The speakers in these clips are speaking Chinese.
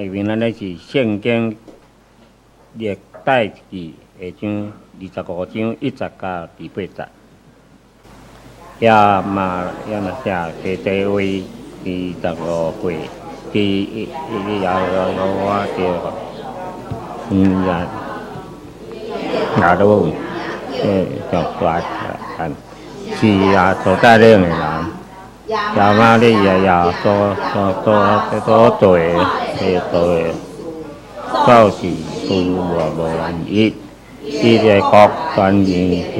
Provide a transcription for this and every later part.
明咱咧是圣经历代志下章25章1节到第8节。也嘛写第地位第15岁，第我也都上大人，是也所带领的人，也嘛你也所做的，就是无人伊，伊个国全面现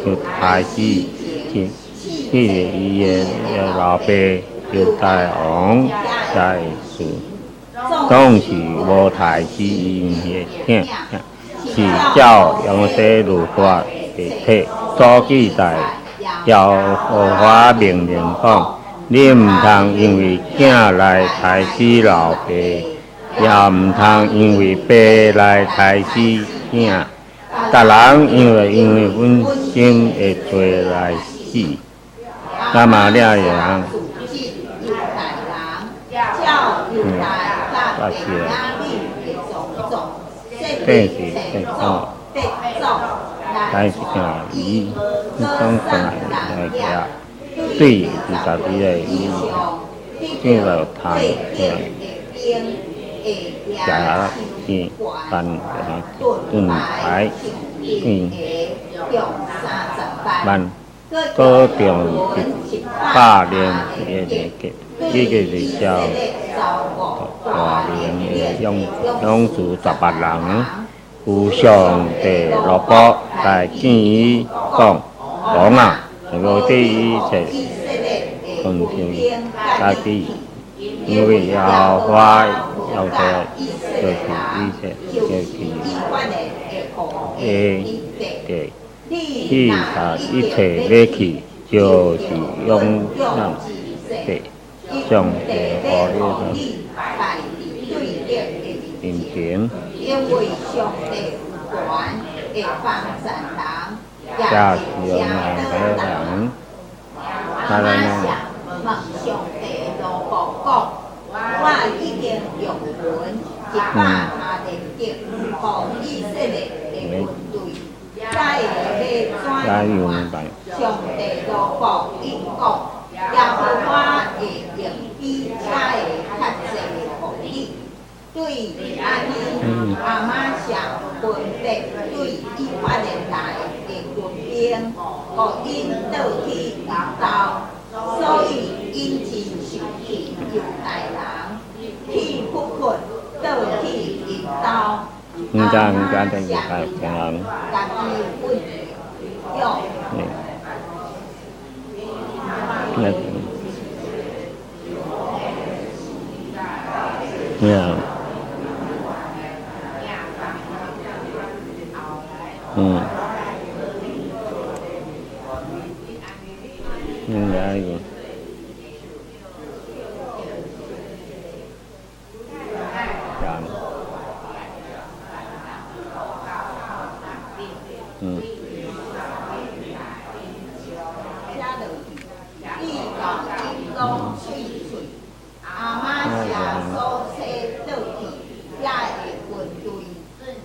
就开始，伊个老爸犹太王在世，总是无太子因个囝，是照阳世律法的体所记载。要护法命令讲，你毋通因为囝来杀死老爸，也毋通因为爸来杀死囝。逐人因为阮心的罪来死，那么了人，这是但是伊总算来个对22个伊，这个谈假是办盾牌，办高中100年这个是叫大连的勇士18人。有上帝落卜来建议讲，王啊，能够对伊切尊重家己，因为要花要得就是伊切对，一切来去就是用对上帝和你的面前。因为上帝有权会帮助人，也是有难的人。阿妈想问上帝罗布讲，我已经用魂100下连结，互以色列的军队，才会转换。上帝罗布伊讲，耶和华会用比才会较济互你。对安尼，阿妈想分别对100年来的军兵，互因倒去引导，所以因真受气犹太人，去不困倒去引导。阿妈想家己分用。应该有。阿妈写所写倒去，也会军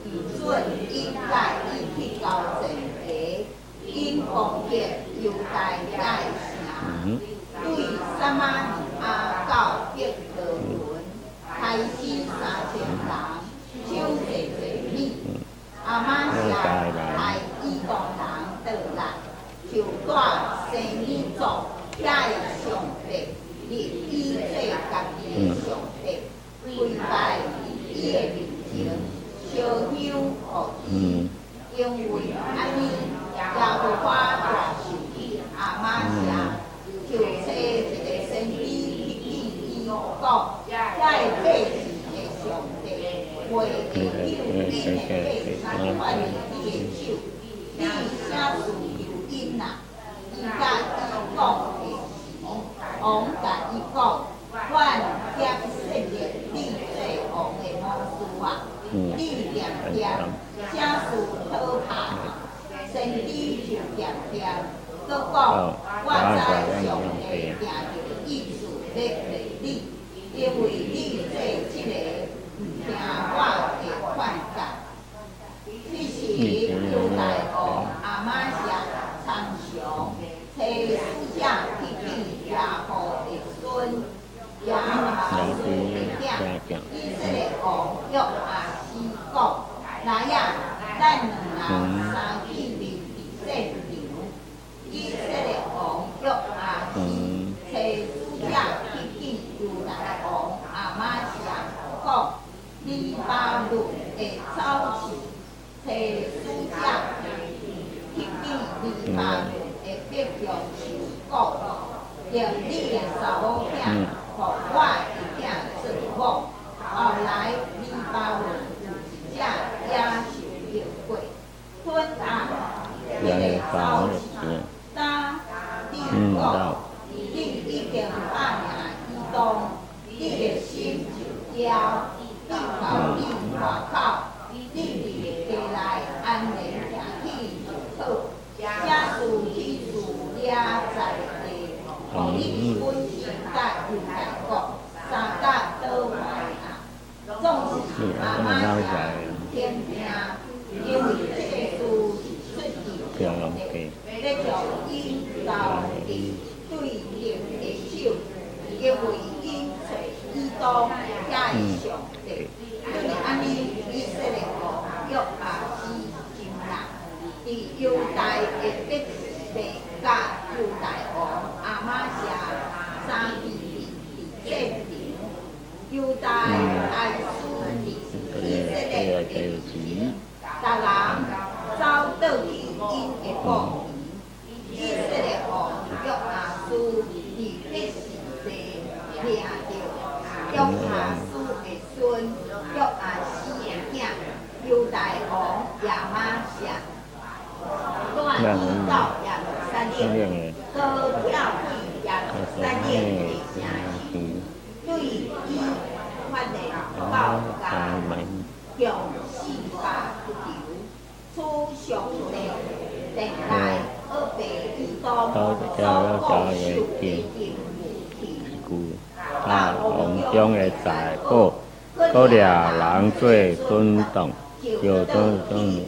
队准因来伊去交战地，因攻击犹太界城，对撒玛利亚到伯特伦，杀死3000人，抢济米。阿妈写害异邦人倒来，就带生米族也会上帝。伊做家己的上帝，跪拜伊的面前，烧香互伊，因为安尼，耶和华大受气，阿妈写就找一个先知去见伊，讲，这个祭祀的上帝，袂会救你的百姓，反伊的手，你啥事有因啊？伊甲伊讲的。王甲伊讲，阮兼设立你做王的魔术啊！你点啥事讨拍？先知就点，佮讲，我知上帝定着意思要给你，因为你做下去去亚侯的孙，亚哈斯的囝，以色列王约阿斯讲：来呀，咱两人相去面伫战场。以色列王约阿斯找使者去见犹大王阿玛谢，讲：利巴嫩的草市，找使者去见利巴嫩的北疆首讲，用你的查某囝，互我的囝做某。后来利巴嫩有一只野兽入过，吞下你的草市。当你讲，你已经把命移动，你的心就焦。你到你外口，你伫家内安宁行去就好。假使去自了在地，互你本身甲犹大国三甲倒来啊！总是阿玛谢天命，因为这个事是出自上帝。要将因交的对立的手，因为因找伊当遐的上帝。就是安尼，以色列王约阿斯真人，伫犹大的北甲犹大王阿玛谢三支伫战场，犹大爱输伫以色列的前，逐人走倒去因的国。以色列王约阿斯伫必是地掠着约阿斯的孙约阿斯的囝犹大王亚玛谢，乱移到耶路撒冷，高跳去耶路撒冷的城市，对伊发的报价，向四百出头，处上帝定来。他王中的财宝，各掠人做尊重，就尊重尼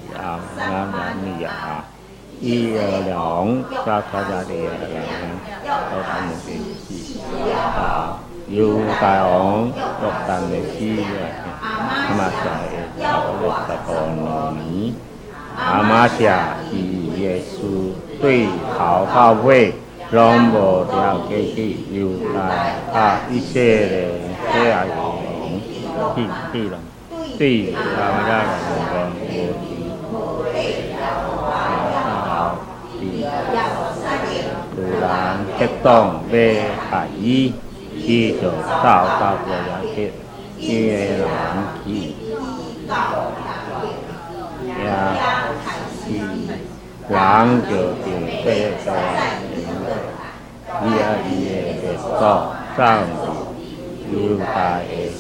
亚，伊个王加的人，都他们的事犹大王约旦的死阿玛谢16年，阿玛谢是耶稣。对头到尾拢无了解去犹大一切的这样的王，对阿玛谢人无突然激动要害伊，伊就走到过来去，伊个人去人就定这个伊的国上犹大的城，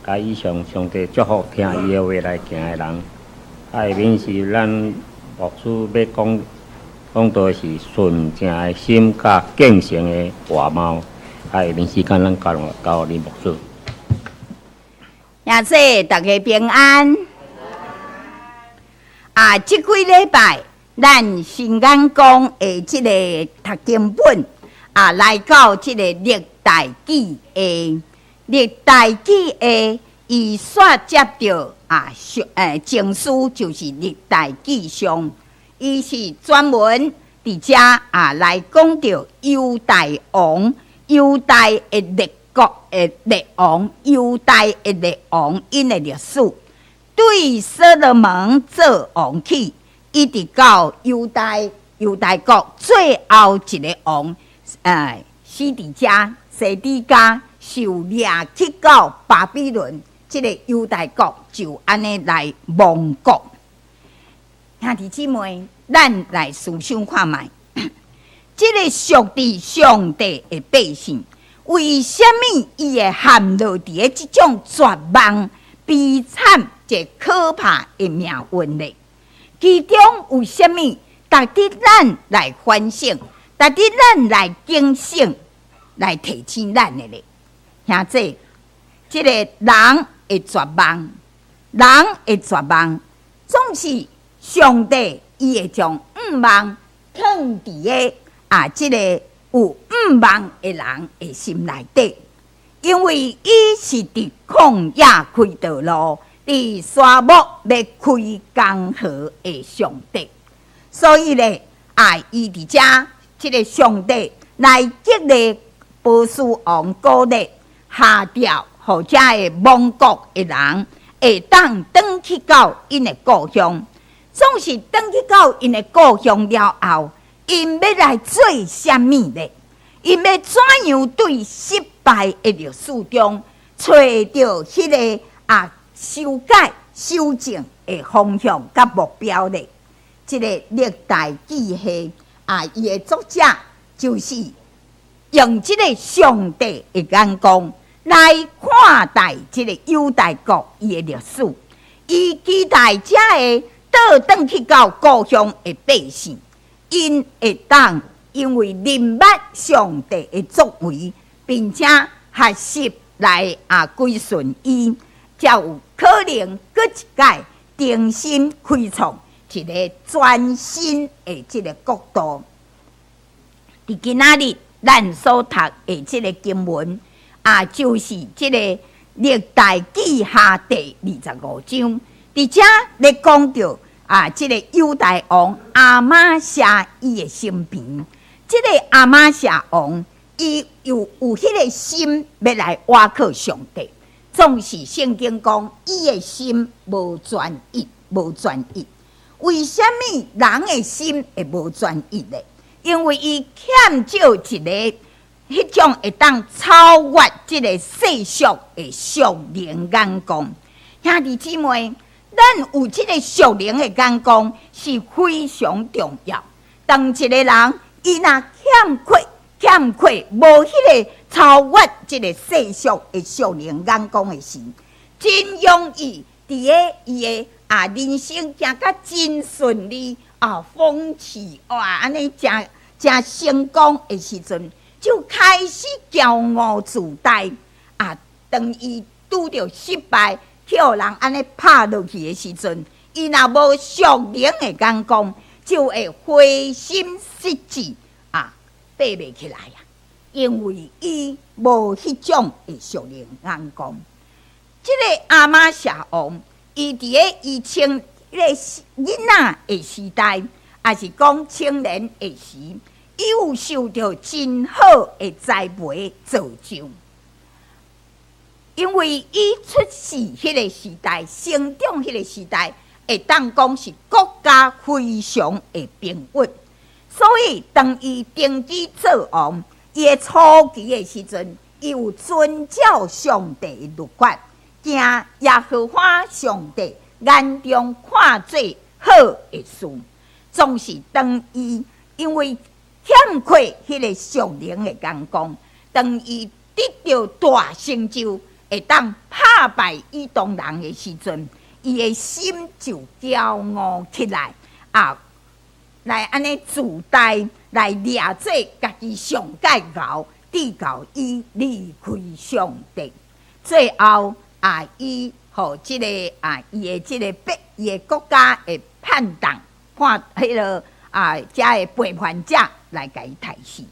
啊！以上上帝祝福听伊的话来行的人，下面是咱牧师要讲到是纯正的心甲敬虔的外貌，下面时间咱交你牧师。也说大家平安。这几礼拜，咱新眼光的这个读经本来到这个历代志下，伊煞接到经书就是历代志上，伊是专门伫遮来讲到犹大王、犹大的列国的列王、犹大的列王因的历史。对所罗门做王起，一直到犹大国最后一个王，西底家受掠去到巴比伦，这个犹大国就安尼来亡国。兄弟姊妹，咱来思想看卖，这个属于上帝的百姓，为什么伊会陷落伫个这种绝望、悲惨？这可怕的命运呢？其中有什么值得咱来反省，值得咱来警醒，来提醒咱的呢？兄弟，这个人的绝望，总是上帝伊会将望放伫即个有毋忘的人的心内底，因为伊是伫旷野开道路，伫沙漠要开江河的上帝，所以咧，伊伫遮即个上帝来激励波斯王鼓励下调，互遮的亡国的人会当转去到因的故乡。总是转去到因的故乡了后，因要来做啥物咧？因要怎样对失败的历史中找到迄个修改修正的方向甲目标咧？这个历代志系伊的作者就是用这个上帝的眼光来看待这个犹大国伊的历史，伊期待这个倒转去到故乡的百姓，因会当因为明白上帝的作为，并且学习来归顺伊，才有可能搁一届重新开创一个全新的这个国度。伫今仔日咱所读的这个经文就是这个历代志下第25章，伫遮咧讲到这个犹大王亚玛谢伊的身边，这个亚玛谢王伊有迄个心要来倚靠上帝，总是圣经讲伊的心无专一，无专一。为什么人的心会无专一呢？因为伊欠少一个迄种会当超越这个世俗的属灵眼光。兄弟姊妹，咱有这个属灵的眼光是非常重要。当一个人伊若欠缺无迄个超越这个世俗的属灵眼光的时，真容易伫个伊的人生行甲真顺利风气安尼真成功的时阵，就开始骄傲自大当伊拄着失败，叫人安尼拍落去的时阵，伊若无属灵的眼光，就会灰心失志爬袂起来因为伊无迄种的属灵眼光。这个亚玛谢王，伊伫个以前迄个囡仔的时代，也是讲青年的时，伊有受到真好的栽培造就。因为伊出世迄个时代，成长迄个时代，会当讲是国家非常的平稳，所以当伊登基做王，伊的初期的时阵，伊有遵照上帝的律法，行耶和华上帝眼中看做好的事，总是当伊因为欠缺迄个属灵的眼光，当伊得到大成就，会当打败以东人的时阵，伊的心就骄傲起来来安尼自大，来掠做家己上介高，低到伊离开上帝。最后伊互即个伊的即个伊的国家的叛党，判迄个遮的背叛者来甲伊杀死。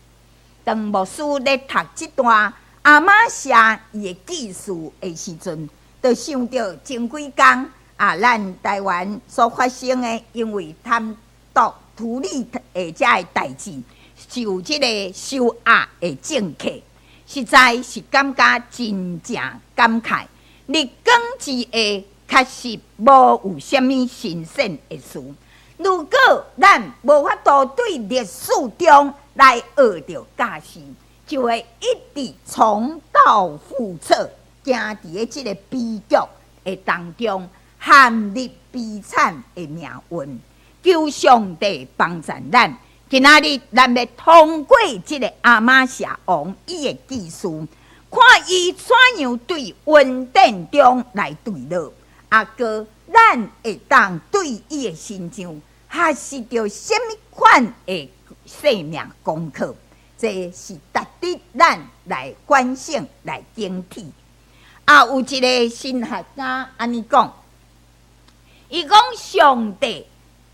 当牧师咧读即段亚玛谢伊的记事的时阵，就想到前几工咱台湾所发生的，因为贪渎土地的遮的代志，受即个收押的政客，实在是感觉真正感慨。日光之下，确实无有啥物新鲜的事。如果咱无法度对历史中来学到教训，就会一直重蹈覆辙，行伫个即个悲剧的当中，陷入悲惨的命运。求上帝帮助咱。今仔日咱要通过即个亚玛谢王伊的记事，看伊怎样对恩典中来对落，哥咱会当对伊的心上学习到什么款的生命功课，这是值得咱来反省、来警惕。有一个神学家安尼讲，伊讲上帝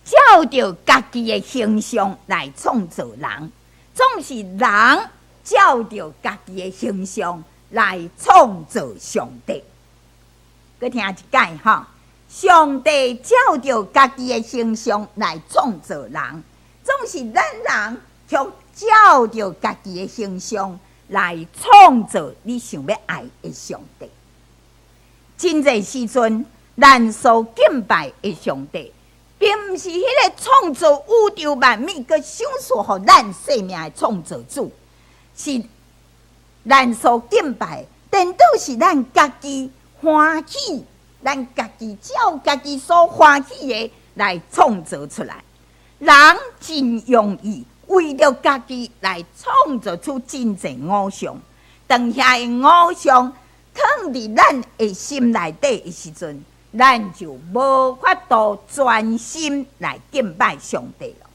照着家己的形象来创造人，总是人照着家己的形象来创造上帝。佮听一解哈，上帝照着家己的形象来创造人，总是咱人却照着家己的形象来创造你想要爱的上帝。真侪时阵，咱所敬拜的上帝，并毋是迄个创造宇宙万物、佮享受互咱生命的创造主，是咱所敬拜，颠倒是咱家己欢喜，咱家己照家己所欢喜的来创造出来。人真容易为了家己来创造出真侪偶像，当遐的偶像放伫咱的心内底的时阵，咱就无法度专心来敬拜上帝了。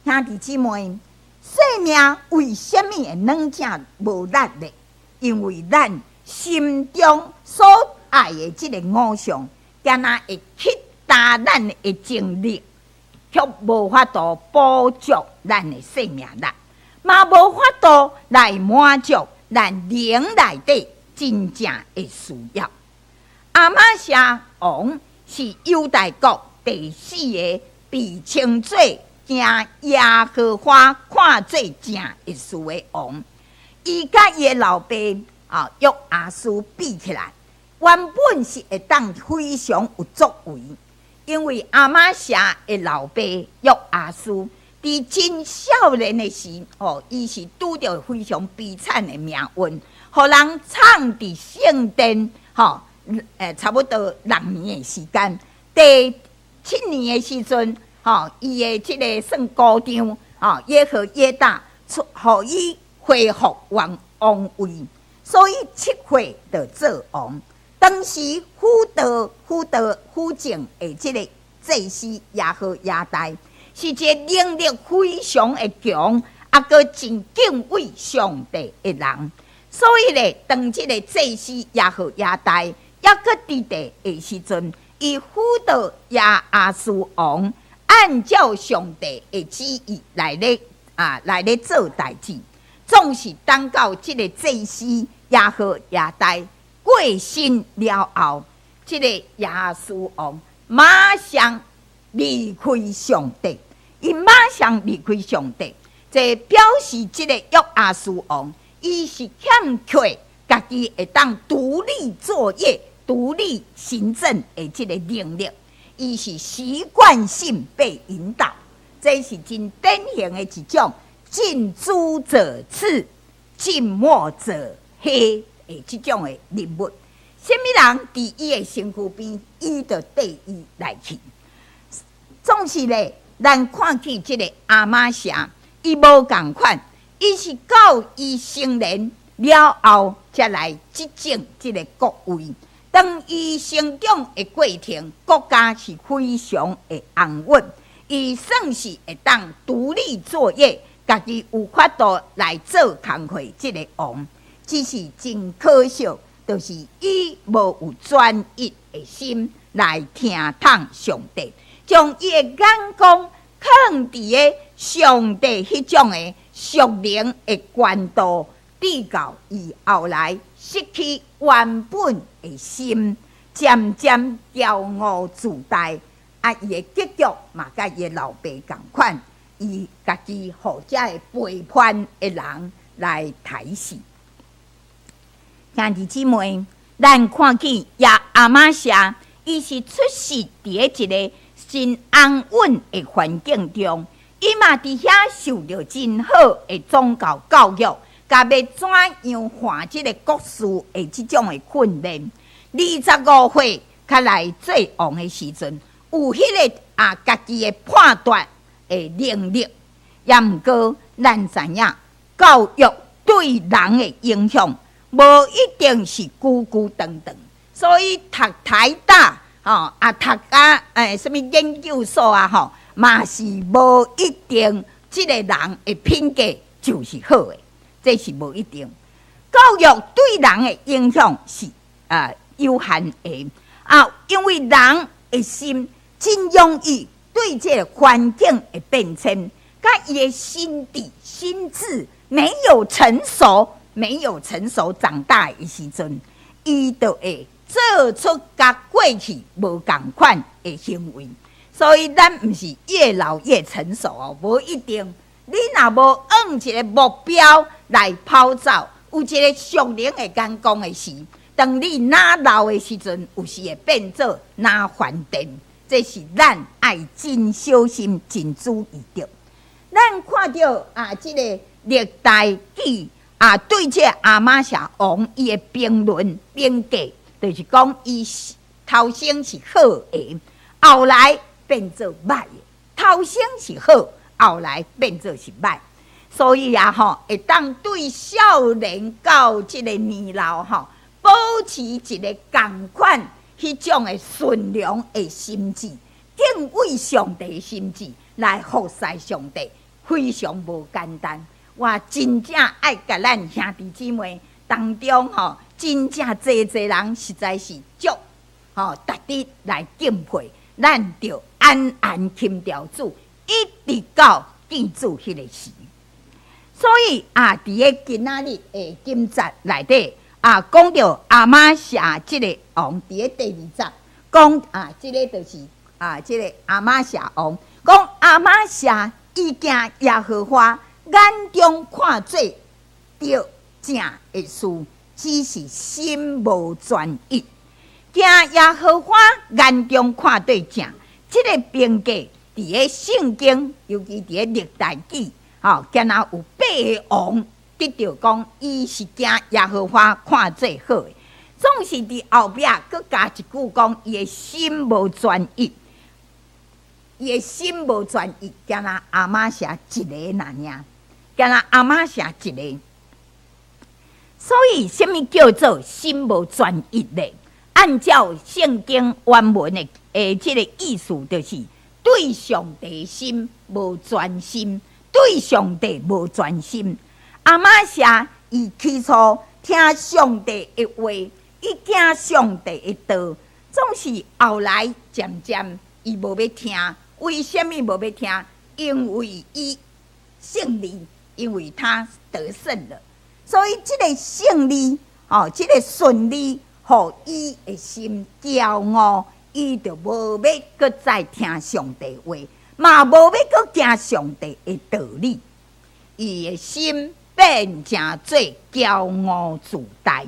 兄弟姊妹，生命为什么会软正无力呢？因为咱心中所爱的这个偶像，敢若会去打咱的精力，却无法度补足咱的生命力，嘛无法度来满足咱灵内底真正的需要。亚玛谢王是犹大国第4个被称作行耶和华看做正一事的王。伊甲伊的老爸约阿斯比起来，原本是会当非常有作为，因为亚玛谢的老爸约阿斯伫真少年的时，伊是拄着非常悲惨的命运，互人藏伫圣殿，差不多6年的时间。第7年的时阵，伊的这个算高丈，耶和耶大，互伊恢复王位，所以7岁就做王。当时辅政的这个祭司耶和耶大，是一个能力非常的强，个真敬畏上帝的人。所以咧，当这个祭司耶和耶大还搁伫地的时阵，伊辅导耶阿斯王按照上帝的旨意来咧做代志。总是等到这个祭司耶和耶大过身了后，这个耶阿斯王马上离开上帝，伊马上离开上帝，这表示这个约阿斯王伊是欠缺家己会当独立作业、独立行政的这个能力，伊是习惯性被引导，这是真典型的一种近朱者赤、近墨者黑的这种的人物。什么人伫伊的身躯边，伊就对伊来去。总是咧，咱看见这个亚玛谢，伊无共款，伊是到伊成年了后，才来执政这个国位。当伊成长的过程，国家是非常的安稳，伊算是会当独立作业，家己有法度来做工课这个王。只是真可惜，就是伊无有专一的心来听从上帝，将伊的眼光放伫个上帝迄种的属灵的关度，直到伊后来失去原本的心，渐渐骄傲自大。伊的结局嘛，甲伊的老爸同款，伊家己互遮个背叛的人来抬死。兄弟姊妹，咱看见亚玛谢，伊是出世伫一个真安稳的环境中，伊嘛伫遐受到真好的宗教教育，甲要怎样换这个国事的这种的训练。25岁较来做王的时阵，有迄个家己的判断的能力，也毋过咱知影教育对人的影响，无一定是久久长长。所以读台大读什么研究所嘛是无一定，这个人的品格就是好的，这是无一定。教育对人的影响是有限的因为人的心真容易对这个环境的变迁甲伊的心地、心智没有成熟长大的时阵，伊就会做出甲过去无同款的行为。所以咱毋是越老越成熟哦，无一定。你若无按一个目标来跑走，有一个熟龄的眼光的时，当你哪老的时阵，有时会变做哪反电。这是咱爱真小心、真注意着。咱看到这个历代记对这阿玛夏王伊的评论评价，就是讲伊头先是好的，后来变做歹的。头先是好，后来变做是歹。所以会当对少年到这个年老保持一个同款迄种的顺良的心智，敬畏上帝的心智来服侍上帝，非常无简单。我真正爱甲咱兄弟姊妹当中真正济人实在是足值得来敬佩。咱就安安钦调主，一直到见主迄个时。所以伫个今仔日的今节内底讲到阿玛夏即个王，伫个第二节讲即个就是即个阿玛夏王，讲阿玛夏伊行耶和华眼中看做着正的事，只是心无专一。行耶和华眼中看对正，即个评价伫个圣经，尤其伫个历代记。敢若有8个王得到讲，伊是行耶和华看最好的，总是伫后壁佮加一句讲，伊的心无专一，伊的心无专一，敢若阿玛夏一个那尔，敢若阿玛夏一个。所以，什么叫做心无专一呢？按照圣经原文的这个意思，就是对上帝心无专心。对上帝无专心，阿玛夏伊起初听上帝的话，伊行上帝的道，总是后来渐渐伊无要听。为什么无要听？因为伊胜利，因为他得胜了。所以这个胜利，这个顺利，互伊的心骄傲，伊就无要搁再听上帝话。嘛无要搁行上帝的道理，伊的心变成最骄傲自大。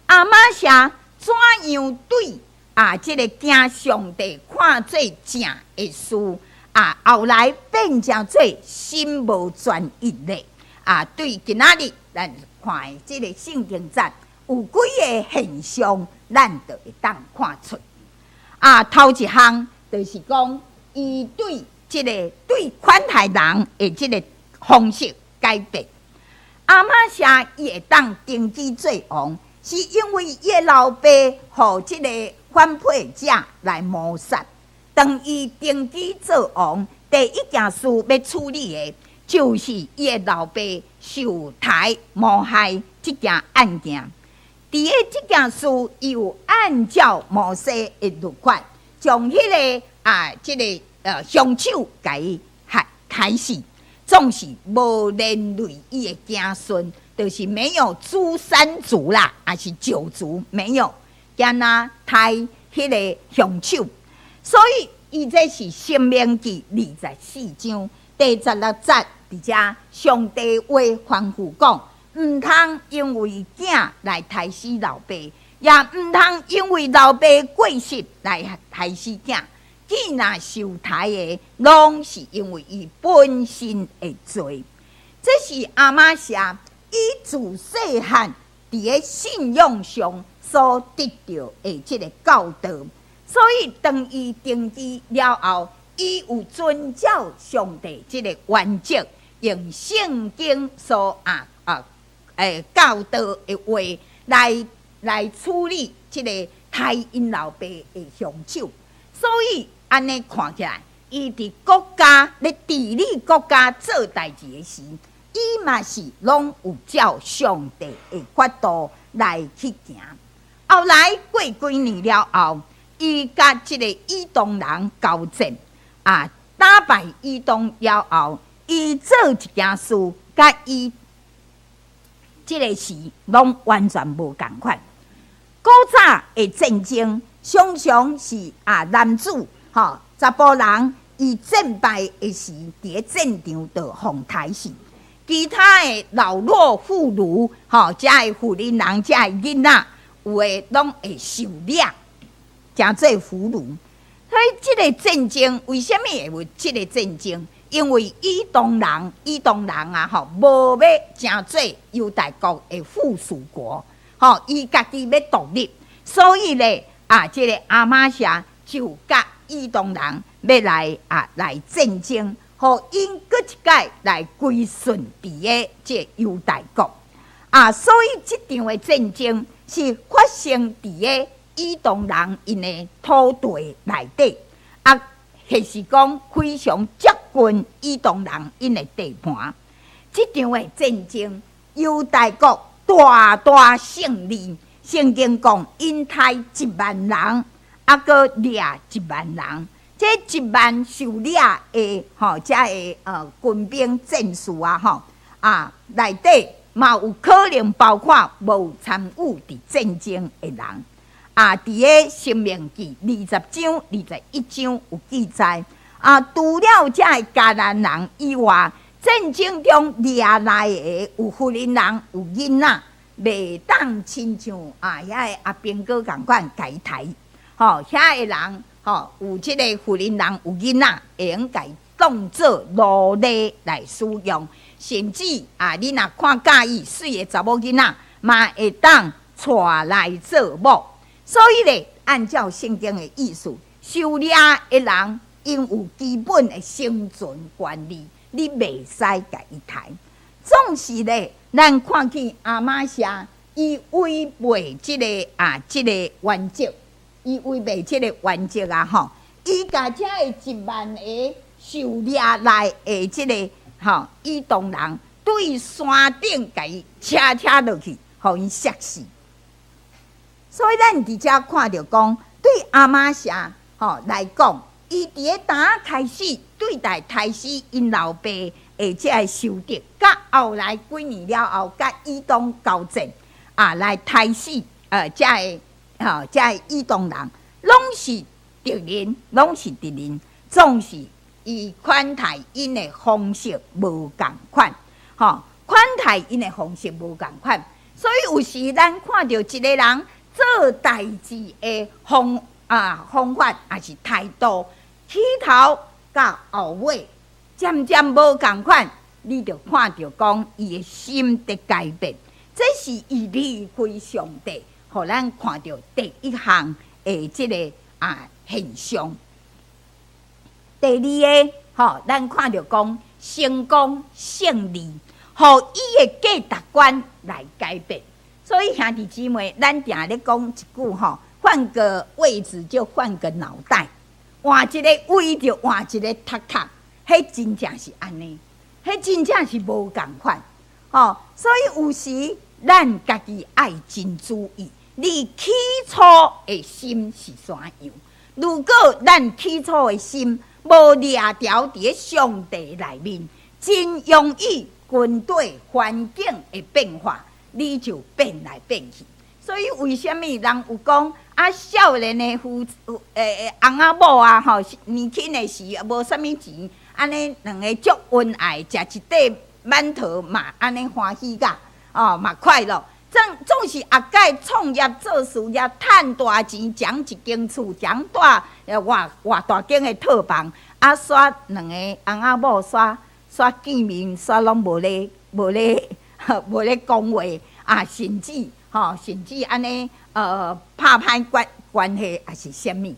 阿玛夏怎样对这个行上帝看最正的事后来变成最心无专一的对今仔日咱看的这个圣经节有几个现象，咱就会当看出。头一项就是讲。伊对这个对款待人的这个方式改变，阿玛夏伊会当登基做王，是因为伊的老爸互这个反叛者来谋杀。当伊登基做王，第一件事要处理的，就是伊的老爸受台谋害这件案件。伫个这件事，伊有按照摩西的律法，将迄个这个凶手给开始，总是无连累伊的子孙，就是没有诛三族啦，还是九族没有，敢若杀迄个凶手。所以伊这是《申命记》24章第16节，伫遮上帝话吩咐讲，毋通因为囝来杀死老爸，也毋通因为老爸过世来杀死囝。既若受杀的，拢是因为伊本身的罪。这是阿玛夏伊自细汉伫个信仰上所得到的这个教导。所以当伊登基了后，伊有遵照上帝这个原则，用圣经所教导的话来处理这个杀因老爸的凶手。所以安尼看起来，伊伫国家咧治理国家做代志的时，伊嘛是拢有照上帝的法度来去行。后来过几年了后，伊甲这个以东人交战，打败以东了后，伊做一件事，甲伊即个时拢完全无共款。古早的战争常常是男子查甫人伊战败的时，伫咧战场就互刣死。其他的老弱妇孺，遮的妇人人，遮的囡仔，有诶拢会受掠，诚做俘虏。所以，即个战争为什么会有即个战争？因为以东人无要诚做犹大国的附属国，伊家己要独立，所以咧即个亚玛谢就甲以东人要来战争。互因搁一届来归顺伫个即犹大国所以即场的战争是发生伫个以东人因的土地内底迄是讲非常接近以东人因的地盘。即场的战争，犹大国大胜利，圣经讲因杀10000人，搁掠10000人。这10000受掠的遮的军兵战士内底嘛有可能包括无参与伫战争的人伫个《申命记》20章21章有记载除了遮的迦南人以外，战争中掠来的有妇人人，有囡仔，袂当亲像遐个阿兵哥共款家刣遐个人。有即个妇人人有囡仔，会用家当做奴隶来使用，甚至你若看介意水的查某囡仔，嘛会当娶来做某。所以咧，按照圣经的意思，受掠的人因有基本的生存权利，你袂使家伊刣。总是咧，咱看见亚玛谢伊违背即个原则。伊违背即个原则伊甲遮的10000个受掠来的即个以东人，对山顶甲伊车落去，互因杀死。所以咱伫遮看到讲，对亚玛谢来讲，伊伫咧呾开始对待刣死因老爸的即个仇敌，甲后来几年了后，甲以东交战来刣死遮的以东人，拢是敌人，总是伊款待因的方式无共款，款待因的方式无共款。所以有时咱看到一个人做代志的方法，也是态度，起头甲后尾渐无共款，你就看到讲伊的心在改变，这是伊离开上帝。互咱看到第一项的即个现象。第二个，咱看到讲成功胜利，互伊的价值观来改变。所以兄弟姊妹，咱定咧讲一句换个位置就换个脑袋，换一个位就换一个头壳，迄真正是安尼，迄真正是无共款。所以有时咱家己爱真注意。你起初的心是怎样？如果咱起初的心无掠条伫咧上帝内面，真容易军队环境的变化，你就变来变去。所以为什么人有讲少年的翁仔某年轻的时无啥物钱，安尼两个足恩爱，食一块馒头嘛，安尼欢喜甲嘛快乐。总是解创业做事业，赚大钱，抢一间厝，抢大偌大间的套房，煞两个翁仔某煞见面，煞拢无咧讲话甚至安尼拍歹关系也是啥物。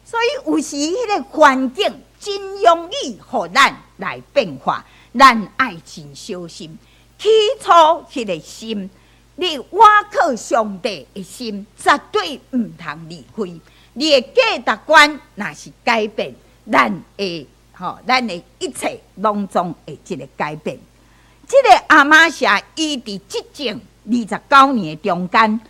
所以有时迄个环境真容易互咱来变化，咱爱真小心。起初迄个心。你倚靠上帝的心，绝对唔通离开。你的价值观若是改变，咱的一切拢总会一个改变。这个亚玛谢伊伫即种29年的中间，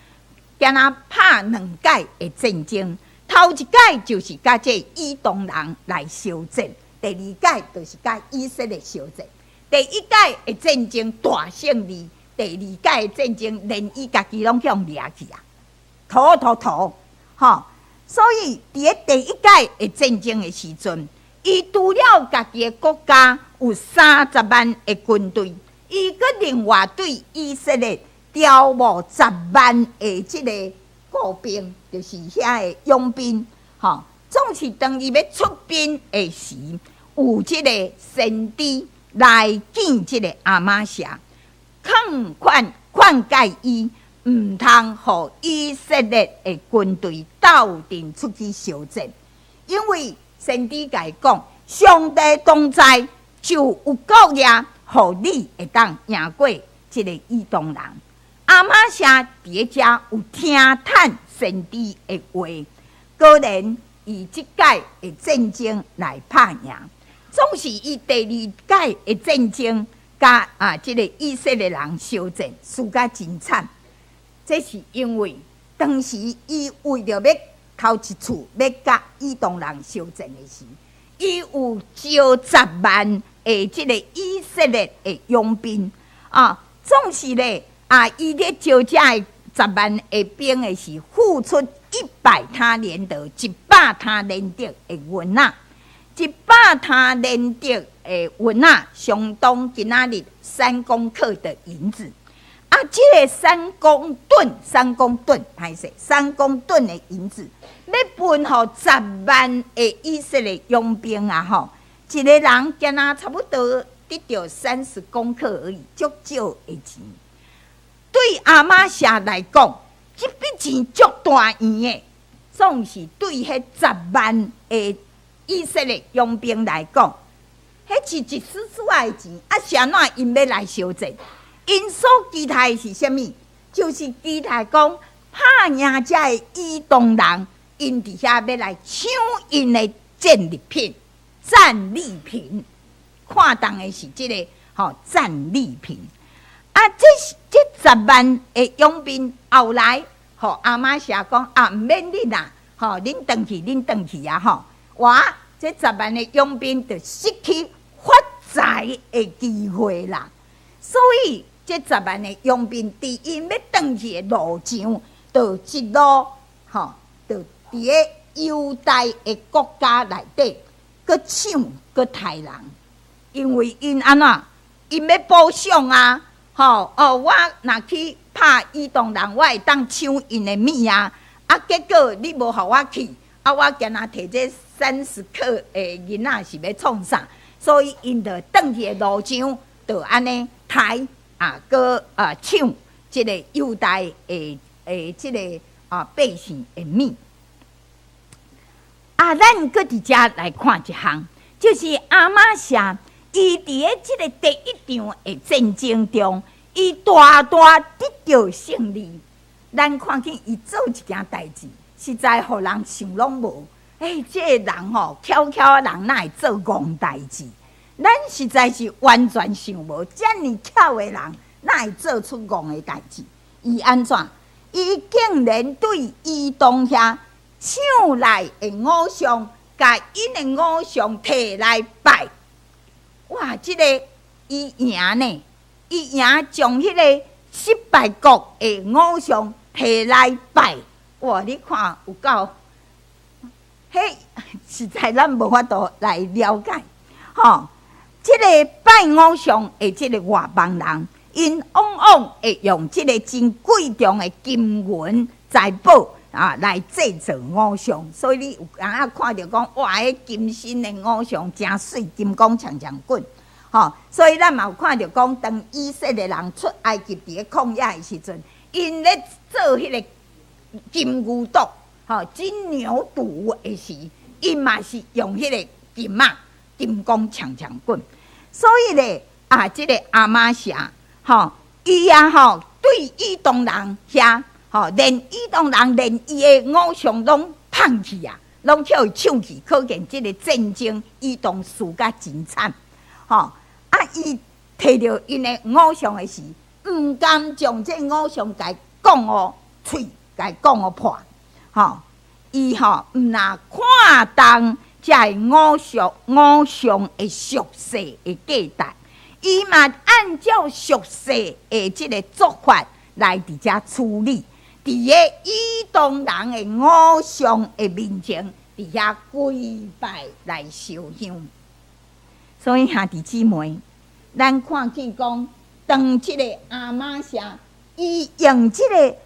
敢若拍2届的战争。头一届就是甲这以东人来相战，第二届就是甲以色列相战。第一届的战争大胜利，第二届的战争连伊家己拢向掠去啊，屠，吼！所以伫第一届的战争的时阵，伊除了家己的国家有30万的军队，伊阁另外对以色列调募10万的即个步兵，就是遐的佣兵，吼！总是当伊要出兵的时，有即个先知来见即个阿玛谢，劝诫伊毋通互以色列的军队斗阵出去相战，因为先知甲伊讲，上帝同在，就有国业，互你会当赢过即个以东人。阿玛谢伫咧遮有听探先知的话，果然以即届的战争来拍赢。总是伊第二届的战争，甲即个以色列人相战，输甲真惨。这是因为当时伊为着要头一厝要甲以东人相战的时，伊有招10万的即个以色列的佣兵总是咧伊咧招这10万的兵的时，付出100他连得100他连得的银仔，100他连得的银仔相当今仔日3公克的银子。这个3公吨，歹势，3公吨的银子，要分互10万的以色列佣兵一个人竟然差不多得到30公克而已，足少的钱。对阿玛谢来讲，这笔钱足大圆的，总是对迄10万的以色列佣兵来讲，迄是一丝丝的钱。是安怎因要来相战？因所期待是啥物？就是期待讲拍赢这的以东人，因伫遐要来抢因的战利品。看重的是这个战利品。这10万的佣兵后来，阿玛谢讲毋免恁啦，恁转去啊我这10万的佣兵就失去发财的机会啦。所以这10万的佣兵，伫因要转去的路上，就一路就伫咧犹大的国家内底，搁抢搁杀人，因为因安怎？因要保障啊！我若去拍以东人，我会当抢因的物啊！结果你无互我去，我今仔摕这30克的银仔是要创啥？所以因就转去的路上，就安尼杀搁抢即个犹大的即个百姓的物。咱搁伫遮来看一项，就是阿玛谢伊伫咧即个第一场的战争中，伊大大得到胜利。咱看见伊做一件代志，实在互人想拢无。这个人巧的人哪会做戆代志？咱实在是完全想无，遮尔巧的人哪会做出戆的代志？伊安怎？伊竟然对以东遐抢来的偶像，甲因的偶像摕来拜。哇！这个伊赢呢？伊赢将迄个失败国的偶像摕来拜。哇！你看有够，实在咱无法度来了解。这个拜偶像的这个外邦人，因往往会用这个真贵重的金银财宝来制造偶像，所以你有人看到讲，哇，迄金身的偶像真水，金光强滚。所以咱嘛有看到讲，当以色列人出埃及伫咧旷野的时阵，因咧做迄个金牛犊，金牛犊的时，因嘛是用迄个金金光强滚。所以咧这个阿玛谢，伊对以东人遐。连以东人连伊的偶像拢放弃拢叫伊抢去，可见这个战争以东输甲真惨。伊摕到因的偶像的时，毋甘将这偶像甲讲嘴，甲讲破。伊毋若看重这偶像的俗世的价值，伊嘛按照俗世的即个做法来伫遮处理，伫个伊当人的偶像的面前，伫遐跪拜来烧香。所以兄弟姊妹，咱看见讲，当即个阿妈社，伊用即个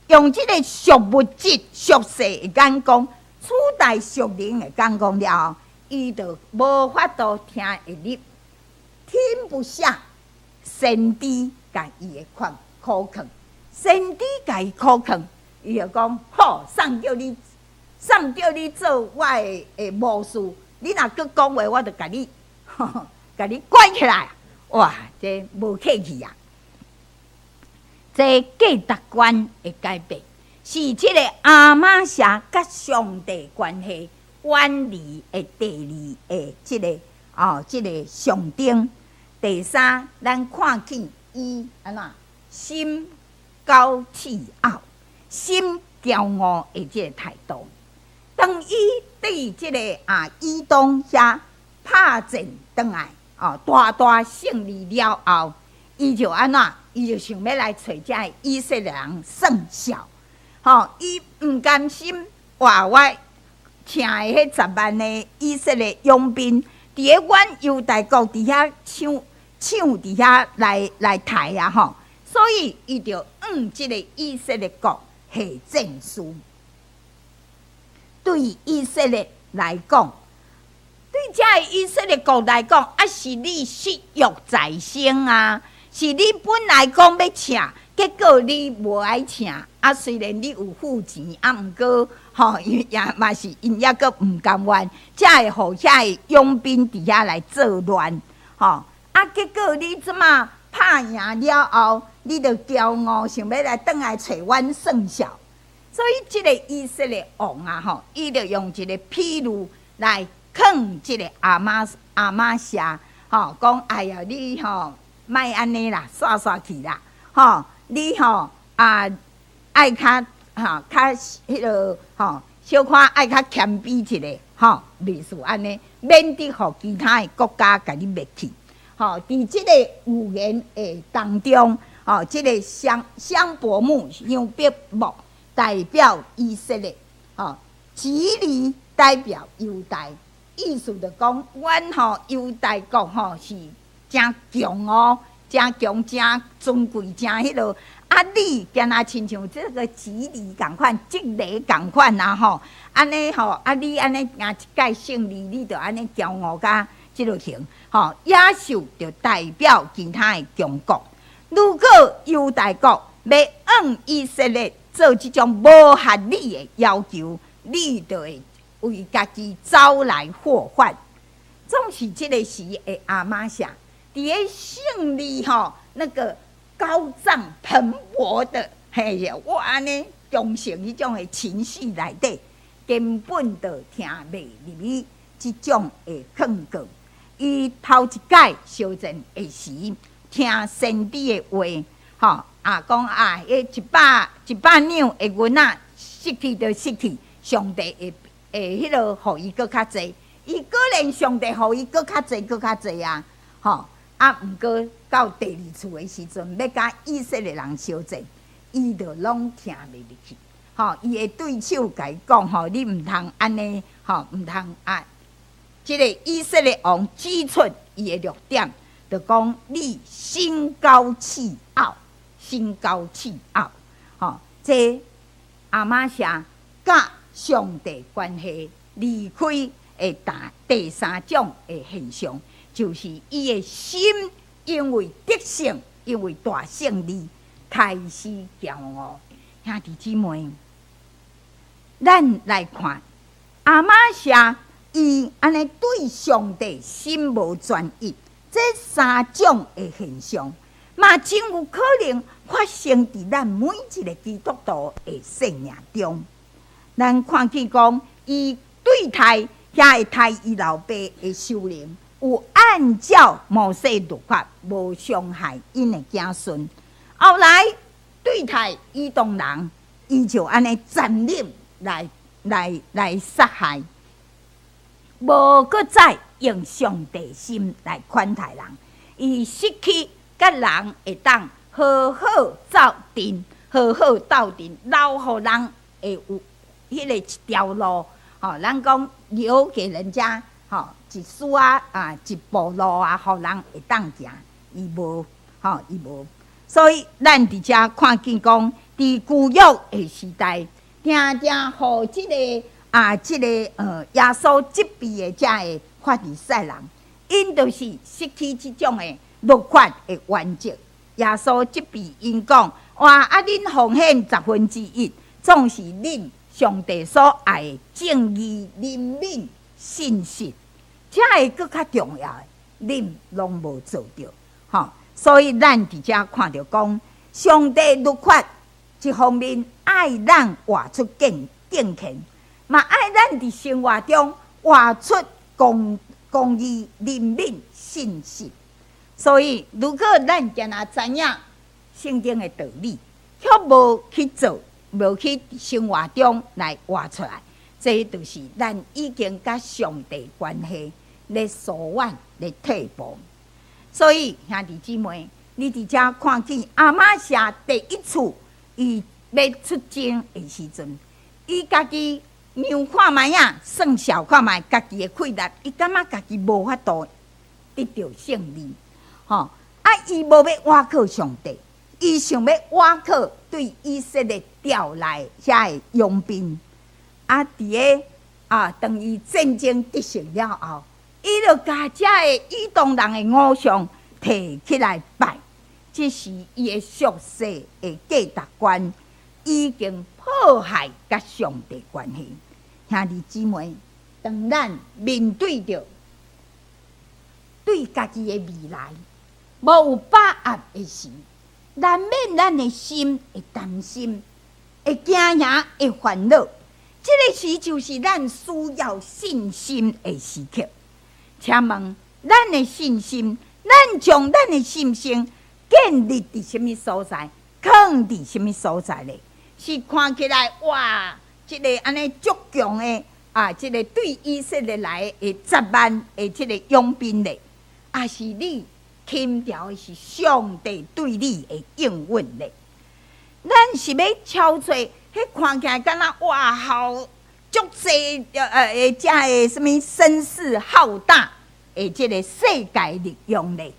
用即个俗物质、俗世的眼光取代俗人的眼光了后，伊就无法度听会入，听不下先知甲伊的苦劝。先知甲伊苦劝，伊就讲：好，送叫你做我的魔术，你若搁讲话，我就甲你关起来。哇，这无客气啊！这价值观的改变，是这个阿妈社甲上帝关系远离的第二个这个上顶。第三，咱看见伊心高气傲、心骄傲的这个态度。当伊对这个以东遐拍战转来，大胜利了后，伊就伊就想要来找这以色列人算账。伊唔甘心话我请的迄10万的以色列佣兵，伫个阮犹大国伫遐抢伫遐来抬啊！所以伊就即个以色列国下战书。对以色列来讲，对这个以色列国来讲，是你失约在先啊！是你本来讲要请，结果你无爱请。虽然你有付钱，毋过也嘛是因抑阁毋甘愿，才会互遐个佣兵伫遐来作乱。结果你即马拍赢了后，你就骄傲，想要来转来找阮算账。所以即个以色列王伊就用一个譬如来劝即个阿妈社，讲哎呀，你莫安尼啦，煞去啦，你爱较迄个小可爱较谦卑一个，类似安尼，免得互其他的国家甲你灭去。伫即个语言的当中，即个香柏木、香柏木代表以色列，吉利代表犹大。意思就讲，阮犹大国是真强哦，真强、真尊贵、真迄落。你敢若亲像这个吉利共款、积雷共款安尼你安尼赢一届胜利，你就安尼骄傲甲即落型。野兽就代表其他的强国。如果犹大国要以色列做即种无合理的要求，你就会为家己招来祸患。总是即个时的阿妈社，伫个胜利那个高涨蓬勃的，我安尼忠诚迄种的情绪内底，根本就听袂入去即种的劝告。伊头一届烧战的时，听先知的话，讲一百两的银仔失去就失去，上帝会迄落，互伊搁较济。伊果然上帝互伊搁较济啊！毋过到第二次的时阵，要甲以色列人烧战，伊就拢听袂入去。伊的对手甲伊讲，你毋通安尼，毋通即个以色列王指出伊的弱点，就讲你心高气傲。这阿妈社甲上帝关系离开的第三种的现象，就是伊的心因为得胜，因为大胜利，开始骄傲。兄弟姊妹，咱来看阿妈社。伊安尼对上帝心无专一，这三种的现象，嘛真有可能发生伫咱每一个基督徒的生命中。咱看见讲，伊对待遐会待伊老爸的首领，有按照摩西律法，无伤害因的子孙。后来对待以东人，伊就安尼残忍来杀害。无搁再用上帝心来款待人，伊失去甲人会当好好斗阵，好好斗阵，留互人会有迄个一条路。咱讲留给人家，一丝一步路互人会当行，伊无，伊无。所以咱伫遮看见讲，伫旧约的时代，常常互即个耶稣责备的遮的法利赛人，因就是失去即种的律法的原则。耶稣责备因讲：恁奉献1/10，总是恁上帝所爱的正义、怜悯、信实，这会搁较重要的，恁拢无做到。所以咱伫遮看到讲，上帝律法一方面爱咱活出敬虔，嘛爱咱伫生活中活出公义、怜悯、信实。所以，如果咱今仔知影圣经的道理，却无去做，无去生活中来活出来，这就是咱已经甲上帝关系咧疏远咧退步。所以兄弟姊妹，你伫遮看见阿玛谢第一次伊要出征的时阵，伊家己量看卖算小看卖家己的气力，伊感觉家己无法度得到胜利。伊无要倚靠上帝，伊想要倚靠对以色列调来遐的佣兵。伫个当伊战争得胜了后，伊就甲遮的以东人的偶像摕起来拜，这是伊的俗世的价值观，已经破坏甲上帝关系。兄弟姊妹，当咱面对着对家己的未来无有把握的时，难免咱的心会担心，会惊吓，会烦恼。这个时就是咱需要信心的时刻。请问，咱的信心，咱将咱的信心建立伫什么所在？放伫什么所在呢？是看起来这个安尼足强的这个对以色列来的10万的这个佣兵呢？还是你轻调的是上帝对你的应允呢？咱是要超出迄看起来敢若好足济这个什么声势浩大的这个世界力量呢？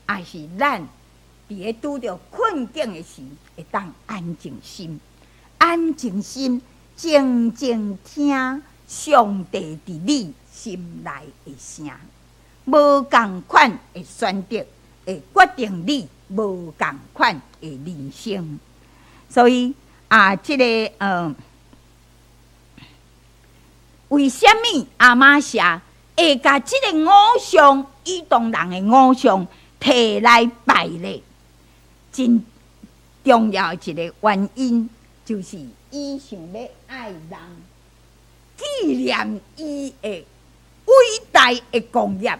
还是咱伫咧拄着困境的时，会当安静心，静静听上帝伫你心内的声。无共款的选择，会决定你无共款的人生。所以这个为什么阿玛谢会甲这个偶像以东人的偶像摕来拜呢？真重要一个原因，就是伊想要爱人，纪念伊的伟大的功业。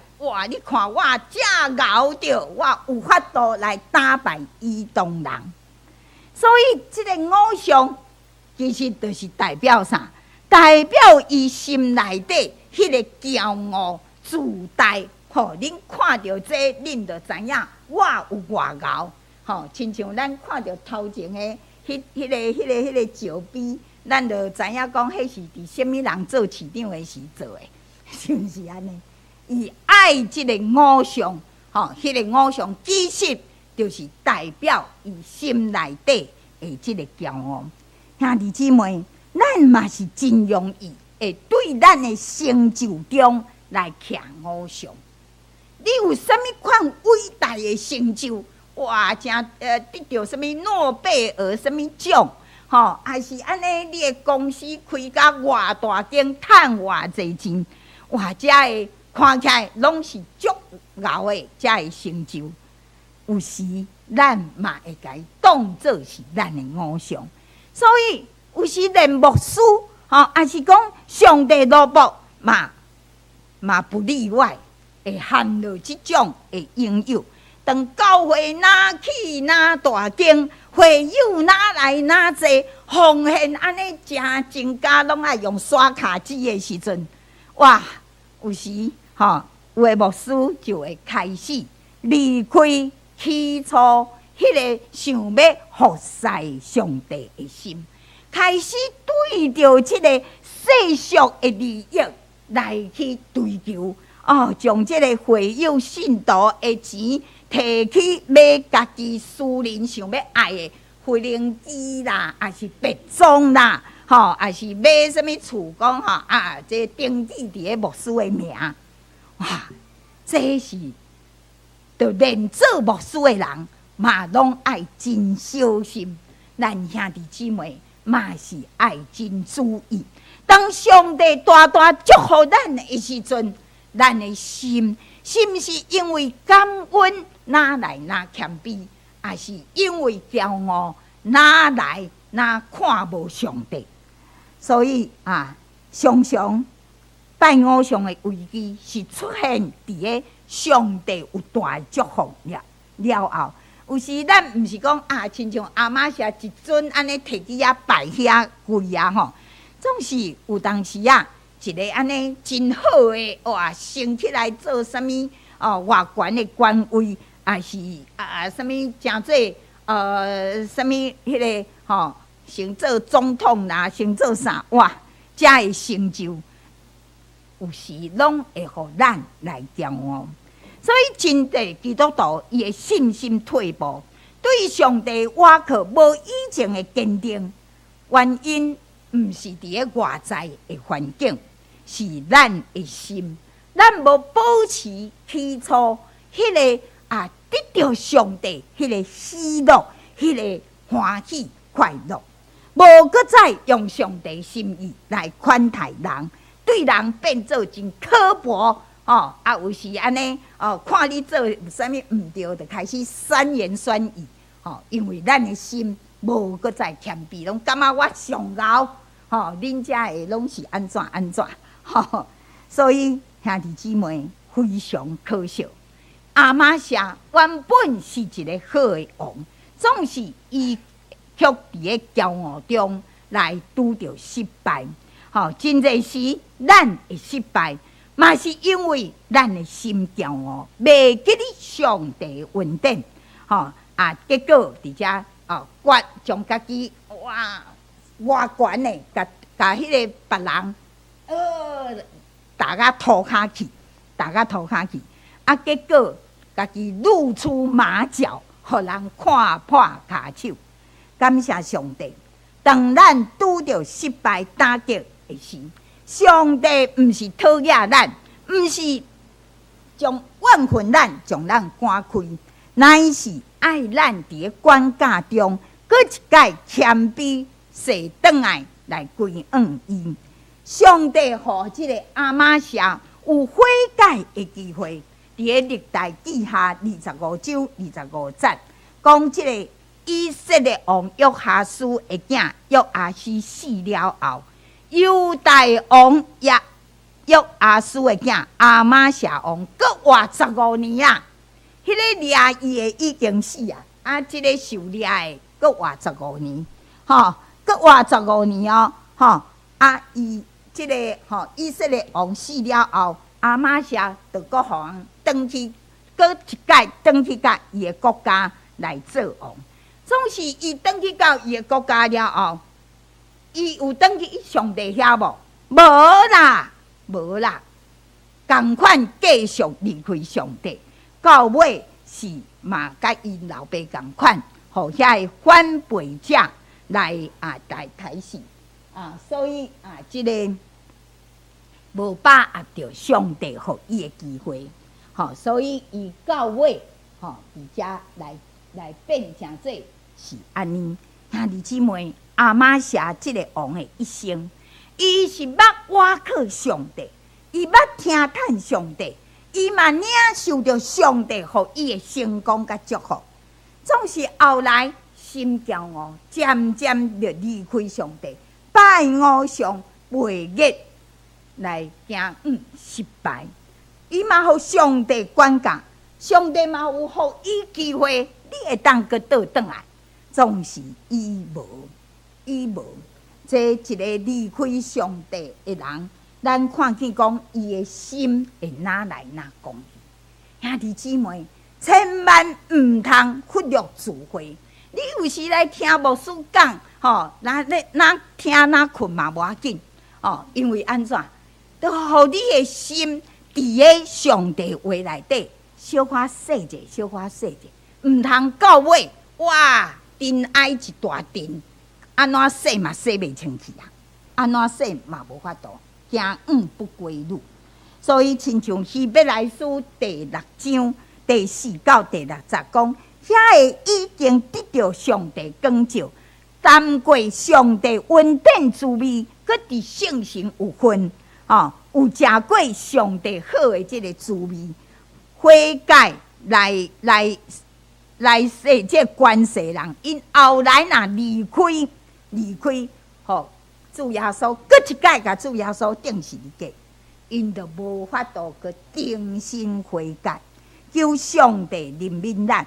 你看我这熬着，我有法度来打败以东人。所以这个偶像其实就是代表啥？代表伊心内底迄个骄傲自大。恁看到这，恁就知影我有偌熬。亲像咱看到头前的迄个石碑，咱就知影讲，迄是伫什么人做市长的时做的，是毋是安尼？伊爱即个偶像，迄个偶像其实就是代表伊心内底的即个骄傲。兄弟姊妹，咱嘛是真容易会对咱的成就中来徛偶像。你有啥物款伟大的成就？得到什么诺贝尔什么奖？还是安尼？你的公司开甲偌大间，赚偌济钱？这个看起来拢是足牛的，这个成就。有时咱嘛会甲伊当作是咱的偶像，所以有时连牧师，还是讲上帝罗牧嘛不例外，会hand了即种的应有。当教会哪起哪大间，会友哪来哪济，奉献安尼真家拢爱用刷卡机的时阵，有时有的牧师就会开始离开起初迄个想要服侍上帝的心，开始对着即个世俗的利益来去追求，将即个会友信徒的钱摕去买家己私人想要爱的飞灵机啦，还是别庄啦，还是买什么厝讲这登记伫个牧师的名，哇，这是就连做牧师的人嘛，拢爱真小心。咱兄弟姊妹嘛是爱真注意。当上帝大大祝福咱的时阵，咱的心是因为感恩哪来哪谦卑，还是因为骄傲哪来哪看无上帝？所以常常拜偶像的危机是出现伫个上帝有大祝福了后。有时咱毋是讲亲像阿妈社一尊安尼摕起摆遐跪总是有当时一个安尼真好的升起来做啥物外悬的官位，还是啥物诚济啥物迄个先做总统啦，先做啥哇，遮的成就有时拢会互咱来骄傲。所以真侪基督徒伊的信心退步，对上帝倚靠无以前的坚定，原因毋是伫个外在的环境，是咱的心，咱无保持起初迄个得到上帝迄个喜乐，迄个欢喜快乐，无搁再用上帝心意来款待人，对人变做真刻薄。有时安尼看你做啥物毋对，就开始酸言酸语。因为咱的心无搁再谦卑，拢感觉我上敖。恁遮的拢是安怎安怎。所以兄弟姊妹非常可笑。亚玛谢原本是一个好的王，总是伊却伫个骄傲中来拄着失败。真侪时咱会失败。嘛是因为咱的心骄傲，袂记哩上帝的恩典，结果伫遮将家己外悬的，甲迄个别人大家涂骹去，结果家己露出马脚，互人看破骹手。感谢上帝，当咱拄着失败打击的时，上帝毋是讨厌咱，毋是将怨恨咱，将咱赶开，乃是爱咱伫个关卡中，搁一届谦卑坐转来归恩伊。上帝互即个亚玛谢有悔改的机会，伫个历代记下25章25节，讲即个以色列王约哈斯的囝约阿斯死了后。犹大王约阿斯的囝亚玛谢王，搁活15年啊！迄个掠伊的已经死即个受掠的搁活15年，搁活15年伊即个以色列王死了后，亚玛谢就搁互人转去，搁一届转去甲伊的国家来做王。总是伊转去到伊的国家了后。伊有转去上帝遐无？无啦，同款继续离开上帝，到尾是嘛甲因老爸同款，互遐个反背者来抬死所以即个无把握着上帝互伊的机会，所以伊到尾伫遮来变成这是安尼，兄弟姊妹。亚玛谢即个王的一生，伊是捌倚靠上帝，伊捌听叹上帝，伊嘛领受着上帝互伊的成功甲祝福。总是后来心骄傲，渐渐就离开上帝，拜偶像，背逆来行失败。伊嘛互上帝管教，上帝嘛有互伊机会，你会当个倒转来，总是伊无。这一个离开上帝的人，咱看见讲伊的心会哪来哪讲。兄弟姊妹，千万唔通忽略聚会。你有时来听牧师讲，哪听哪困嘛无要紧，因为安怎，都互你的心伫个上帝话内底，小可说者，小可说者，唔通到尾哇，真爱一大阵，安怎说嘛说袂清气啊，安怎说嘛无法度，行不归路。所以，亲像希伯来书第6章第4到第60讲，遐个已经得到上帝光照，沾过上帝恩典滋味，搁伫圣神有份，有食过上帝好的即个滋味，悔改来说这关系人，因后来若离开，主耶稣，搁一届甲主耶稣定死个。因就无法度去重新悔改，求上帝怜悯咱，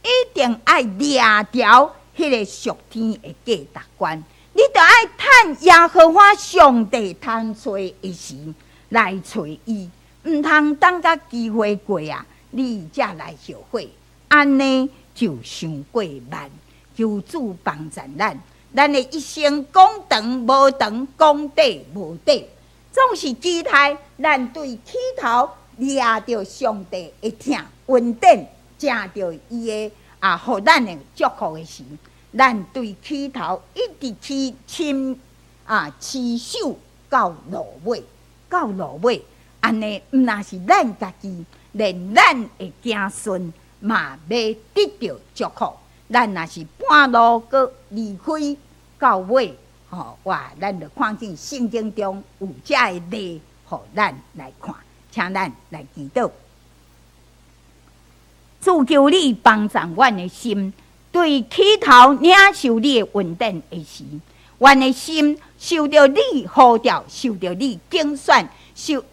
一定爱掠条迄个属天的价值观。你着爱趁耶和华上帝通找的时来找伊，毋通等甲机会过啊，你才来后悔，安尼就伤过慢。求主帮助咱的一生讲长无长，讲短无短。总是期待咱对起头掠着上帝的疼恩典，食着伊的互咱的祝福的时，咱对起头一直去持守到落尾，安尼毋那是咱家己，连咱的子孙嘛要得到祝福。咱若是半路搁离开到尾。咱就看见圣经中有这个例，互咱来看，请咱来祈祷。主求你帮助阮的心，对起头领受你的恩典的时，阮的心受到你呼召，受到你拣选，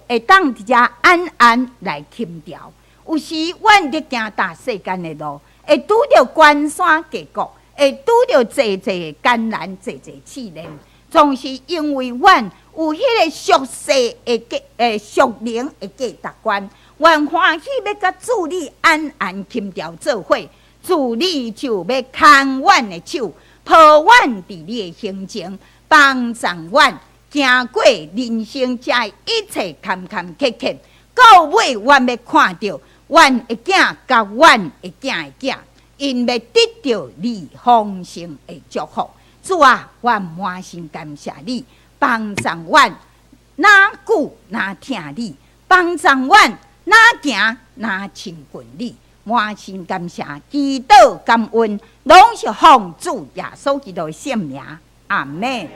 会当伫遮安安来轻调。有时阮伫行大世间的路，会拄着关山峡谷。会拄着济艰难，济试炼，总是因为阮有迄个俗世的属灵的价值观，阮欢喜要甲主你安安轻调做伙，主你就要牵阮的手，抱阮伫你的行程，帮助阮行过人生这一切坎坎坷坷，到尾阮要看到阮的囝甲阮的囝的囝。因要得到你丰盛的祝福，主啊，我满心感谢你，帮助阮哪久哪听你，帮助阮哪行哪亲近你，满心感谢，祈祷感恩，拢是奉主耶稣基督的圣名，阿门。